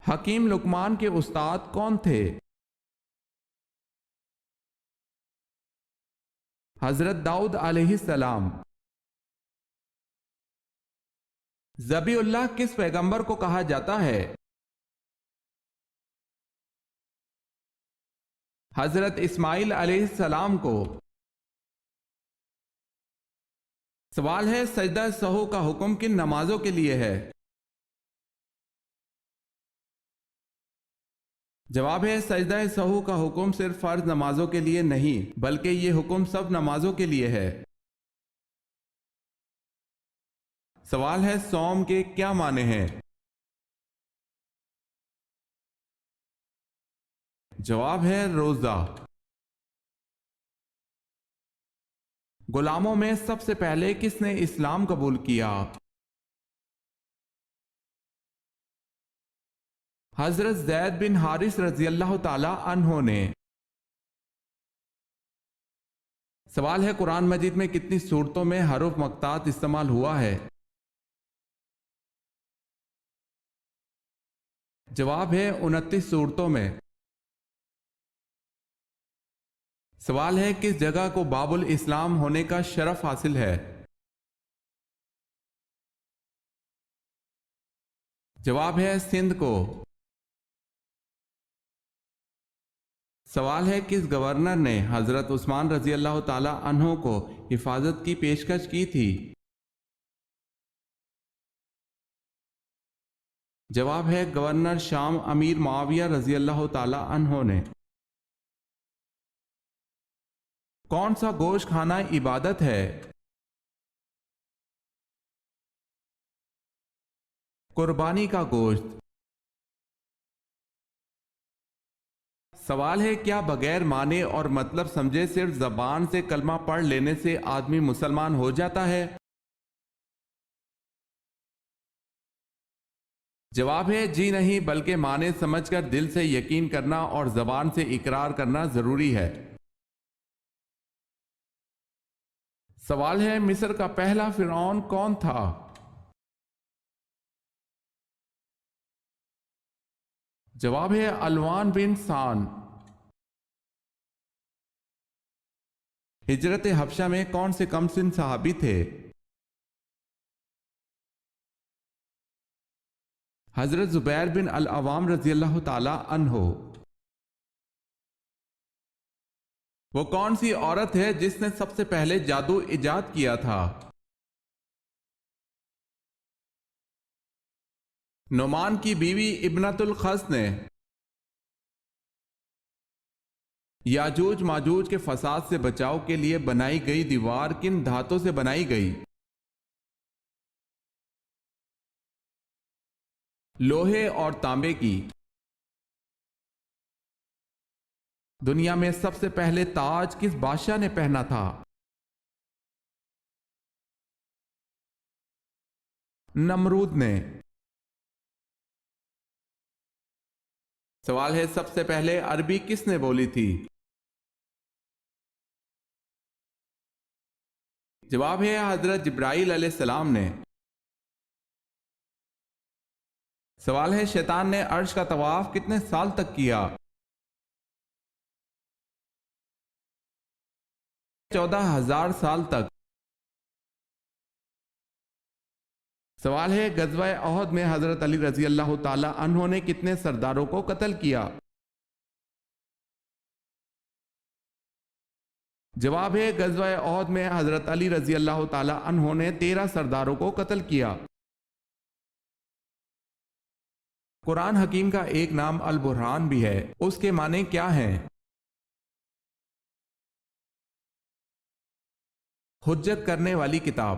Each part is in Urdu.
حکیم لقمان کے استاد کون تھے؟ حضرت داؤد علیہ السلام۔ ذبیح اللہ کس پیغمبر کو کہا جاتا ہے؟ حضرت اسماعیل علیہ السلام کو۔ سوال ہے سجدہ سہو کا حکم کن نمازوں کے لیے ہے؟ جواب ہے سجدہ سہو کا حکم صرف فرض نمازوں کے لیے نہیں بلکہ یہ حکم سب نمازوں کے لیے ہے۔ سوال ہے صوم کے کیا معنی ہیں؟ جواب ہے روزہ۔ غلاموں میں سب سے پہلے کس نے اسلام قبول کیا؟ حضرت زید بن حارث رضی اللہ تعالی عنہ نے۔ سوال ہے قرآن مجید میں کتنی صورتوں میں حروف مقطعات استعمال ہوا ہے؟ جواب ہے 29 صورتوں میں۔ سوال ہے کس جگہ کو باب الاسلام ہونے کا شرف حاصل ہے؟ جواب ہے سندھ کو۔ سوال ہے کس گورنر نے حضرت عثمان رضی اللہ تعالی عنہ کو حفاظت کی پیشکش کی تھی؟ جواب ہے گورنر شام امیر معاویہ رضی اللہ تعالی عنہ نے۔ کون سا گوشت کھانا عبادت ہے؟ قربانی کا گوشت۔ سوال ہے کیا بغیر معنی اور مطلب سمجھے صرف زبان سے کلمہ پڑھ لینے سے آدمی مسلمان ہو جاتا ہے؟ جواب ہے جی نہیں بلکہ معنی سمجھ کر دل سے یقین کرنا اور زبان سے اقرار کرنا ضروری ہے۔ سوال ہے مصر کا پہلا فرعون کون تھا؟ جواب ہے الوان بن سان۔ ہجرت حبشہ میں کون سے کم سن صحابی تھے؟ حضرت زبیر بن العوام رضی اللہ تعالی عنہ۔ وہ کون سی عورت ہے جس نے سب سے پہلے جادو ایجاد کیا تھا؟ نعمان کی بیوی ابنۃ الخص نے۔ یاجوج ماجوج کے فساد سے بچاؤ کے لیے بنائی گئی دیوار کن دھاتوں سے بنائی گئی؟ لوہے اور تانبے کی۔ دنیا میں سب سے پہلے تاج کس بادشاہ نے پہنا تھا؟ نمرود نے۔ سوال ہے سب سے پہلے عربی کس نے بولی تھی؟ جواب ہے حضرت جبرائیل علیہ السلام نے۔ سوال ہے شیطان نے عرش کا طواف کتنے سال تک کیا؟ 14,000 سال تک۔ سوال ہے غزوہ احد میں حضرت علی رضی اللہ تعالی عنہ نے کتنے سرداروں کو قتل کیا؟ جواب ہے غزوہ احد میں حضرت علی رضی اللہ تعالی عنہ نے 13 سرداروں کو قتل کیا۔ قرآن حکیم کا ایک نام البرہان بھی ہے، اس کے معنی کیا ہیں؟ حجت کرنے والی کتاب۔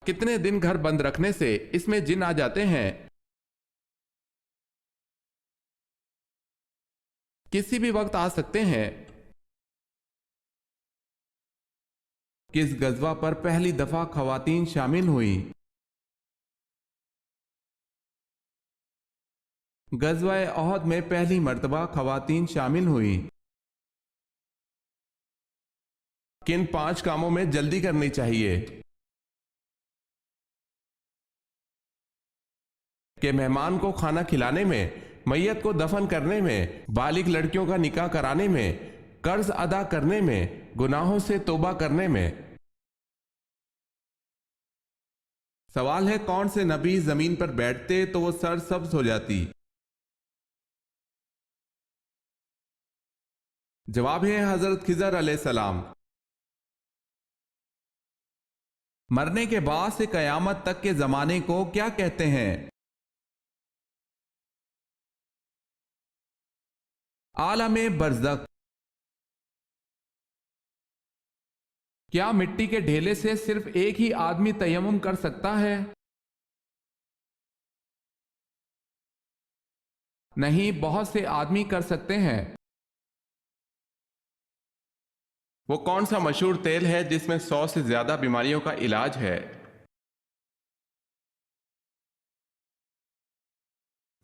کتنے دن گھر بند رکھنے سے اس میں جن آ جاتے ہیں؟ کسی بھی وقت آ سکتے ہیں۔ کس غزوہ پر پہلی دفعہ خواتین شامل ہوئی؟ غزوہ احد میں پہلی مرتبہ خواتین شامل ہوئی۔ کن 5 کاموں میں جلدی کرنی چاہیے؟ کہ مہمان کو کھانا کھلانے میں، میت کو دفن کرنے میں، بالغ لڑکیوں کا نکاح کرانے میں، قرض ادا کرنے میں، گناہوں سے توبہ کرنے میں۔ سوال ہے کون سے نبی زمین پر بیٹھتے تو وہ سر سبز ہو جاتی؟ جواب ہے حضرت خضر علیہ السلام۔ مرنے کے بعد سے قیامت تک کے زمانے کو کیا کہتے ہیں؟ عالم برزخ۔ کیا مٹی کے ڈھیلے سے صرف ایک ہی آدمی تیمم کر سکتا ہے؟ نہیں، بہت سے آدمی کر سکتے ہیں۔ وہ کون سا مشہور تیل ہے جس میں 100 سے زیادہ بیماریوں کا علاج ہے؟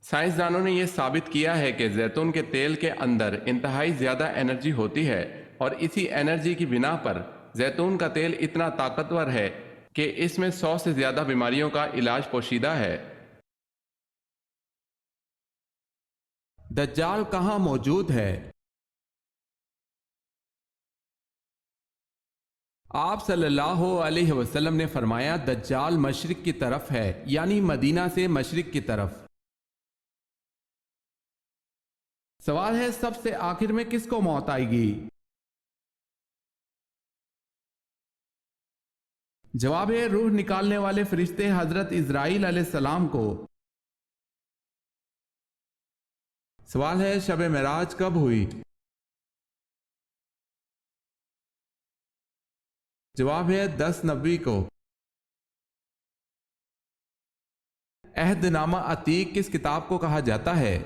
سائنسدانوں نے یہ ثابت کیا ہے کہ زیتون کے تیل کے اندر انتہائی زیادہ انرجی ہوتی ہے، اور اسی انرجی کی بنا پر زیتون کا تیل اتنا طاقتور ہے کہ اس میں 100 سے زیادہ بیماریوں کا علاج پوشیدہ ہے۔ دجال کہاں موجود ہے؟ آپ صلی اللہ علیہ وسلم نے فرمایا دجال مشرق کی طرف ہے، یعنی مدینہ سے مشرق کی طرف۔ سوال ہے سب سے آخر میں کس کو موت آئے گی؟ جواب ہے روح نکالنے والے فرشتے حضرت اسرائیل علیہ السلام کو۔ سوال ہے شب معراج کب ہوئی؟ جواب ہے 10 نومبر کو۔ عہد نامہ عتیق کس کتاب کو کہا جاتا ہے؟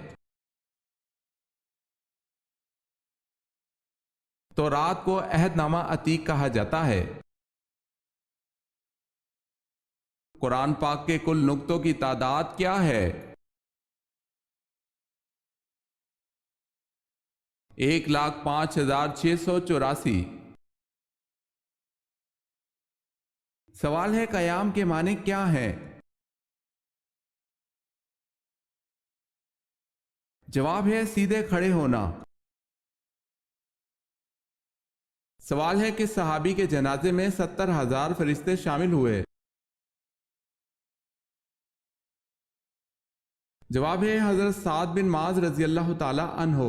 تورات کو عہد نامہ عتیق کہا جاتا ہے۔ قرآن پاک کے کل نقطوں کی تعداد کیا ہے؟ 1,05,684۔ سوال ہے قیام کے معنی کیا ہیں؟ جواب ہے سیدھے کھڑے ہونا۔ سوال ہے کس صحابی کے جنازے میں 70,000 فرشتے شامل ہوئے؟ جواب ہے حضرت سعد بن معاذ رضی اللہ تعالی عنہ۔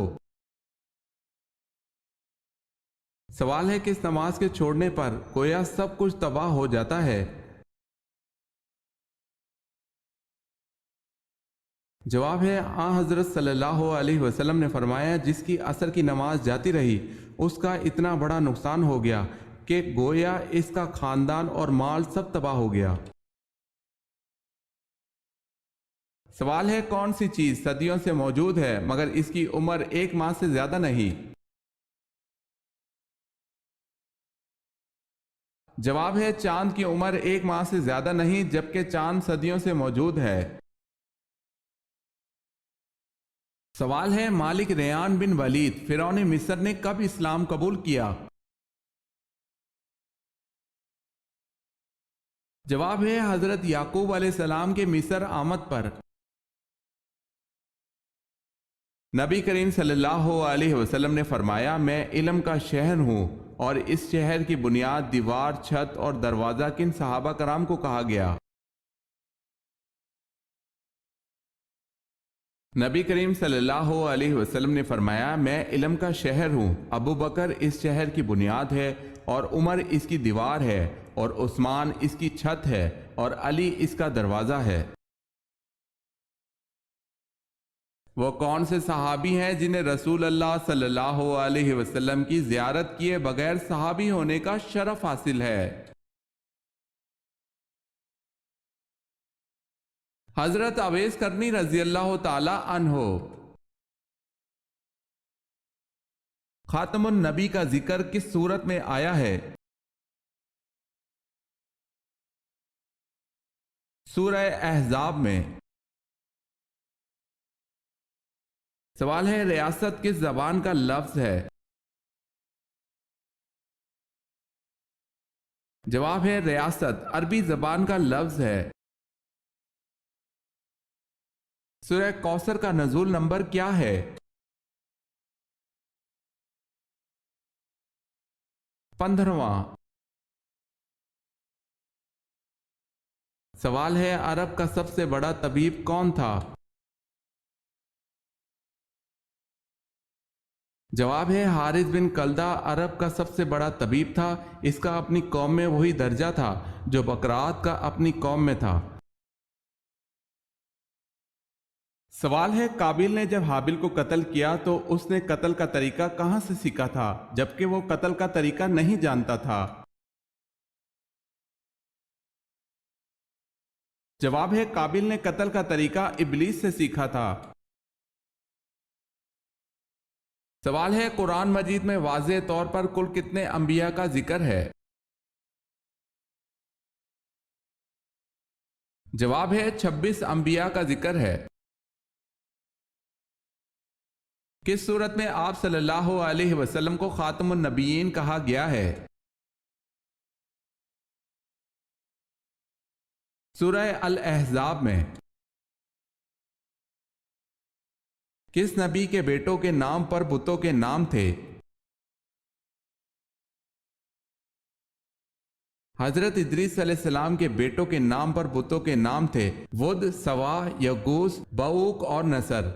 سوال ہے کس نماز کے چھوڑنے پر گویا سب کچھ تباہ ہو جاتا ہے؟ جواب ہے حضرت صلی اللہ علیہ وسلم نے فرمایا جس کی عصر کی نماز جاتی رہی اس کا اتنا بڑا نقصان ہو گیا کہ گویا اس کا خاندان اور مال سب تباہ ہو گیا۔ سوال ہے کون سی چیز صدیوں سے موجود ہے مگر اس کی عمر 1 ماہ سے زیادہ نہیں؟ جواب ہے چاند کی عمر 1 ماہ سے زیادہ نہیں جبکہ چاند صدیوں سے موجود ہے۔ سوال ہے مالک ریان بن ولید فرعون مصر نے کب اسلام قبول کیا؟ جواب ہے حضرت یعقوب علیہ السلام کے مصر آمد پر۔ نبی کریم صلی اللہ علیہ وسلم نے فرمایا میں علم کا شہر ہوں، اور اس شہر کی بنیاد دیوار، چھت اور دروازہ کن صحابہ کرام کو کہا گیا؟ نبی کریم صلی اللہ علیہ وسلم نے فرمایا میں علم کا شہر ہوں، ابو بکر اس شہر کی بنیاد ہے، اور عمر اس کی دیوار ہے، اور عثمان اس کی چھت ہے، اور علی اس کا دروازہ ہے۔ وہ کون سے صحابی ہیں جنہیں رسول اللہ صلی اللہ علیہ وسلم کی زیارت کیے بغیر صحابی ہونے کا شرف حاصل ہے؟ حضرت اویس کرنی رضی اللہ تعالی عنہ۔ خاتم النبی کا ذکر کس صورت میں آیا ہے؟ سورہ احزاب میں۔ سوال ہے ریاست کس زبان کا لفظ ہے؟ جواب ہے ریاست عربی زبان کا لفظ ہے۔ سورہ کوثر کا نزول نمبر کیا ہے؟ 15واں۔ سوال ہے عرب کا سب سے بڑا طبیب کون تھا؟ جواب ہے حارث بن کلدہ عرب کا سب سے بڑا طبیب تھا۔ اس کا اپنی قوم میں وہی درجہ تھا جو بکرات کا اپنی قوم میں تھا۔ سوال ہے قابیل نے جب حابیل کو قتل کیا تو اس نے قتل کا طریقہ کہاں سے سیکھا تھا جبکہ وہ قتل کا طریقہ نہیں جانتا تھا؟ جواب ہے قابیل نے قتل کا طریقہ ابلیس سے سیکھا تھا۔ سوال ہے قرآن مجید میں واضح طور پر کل کتنے انبیاء کا ذکر ہے؟ جواب ہے 26 انبیاء کا ذکر ہے۔ کس صورت میں آپ صلی اللہ علیہ وسلم کو خاتم النبیین کہا گیا ہے؟ سورہ الاحزاب میں۔ کس نبی کے بیٹوں کے نام پر بتوں کے نام تھے؟ حضرت ادریس علیہ السلام کے بیٹوں کے نام پر بتوں کے نام تھے ود، سوا، یغوث، بؤوک اور نصر۔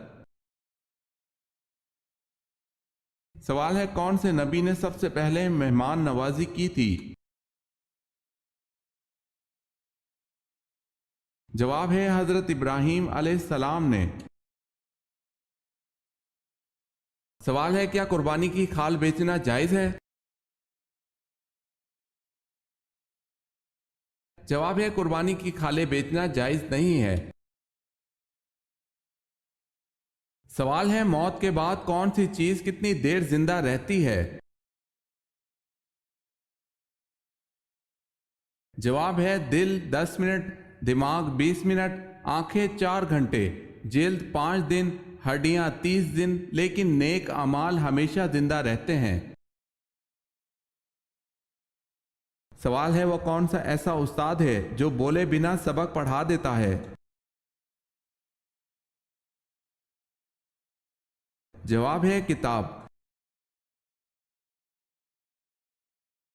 سوال ہے کون سے نبی نے سب سے پہلے مہمان نوازی کی تھی؟ جواب ہے حضرت ابراہیم علیہ السلام نے۔ سوال ہے کیا قربانی کی کھال بیچنا جائز ہے؟ جواب ہے قربانی کی کھالیں بیچنا جائز نہیں ہے۔ سوال ہے موت کے بعد کون سی چیز کتنی دیر زندہ رہتی ہے؟ جواب ہے دل 10 منٹ، دماغ 20 منٹ، آنکھیں 4 گھنٹے، جلد 5 دن، ہڈیاں 30 دن، لیکن نیک اعمال ہمیشہ زندہ رہتے ہیں۔ سوال ہے وہ کون سا ایسا استاد ہے جو بولے بنا سبق پڑھا دیتا ہے؟ جواب ہے کتاب۔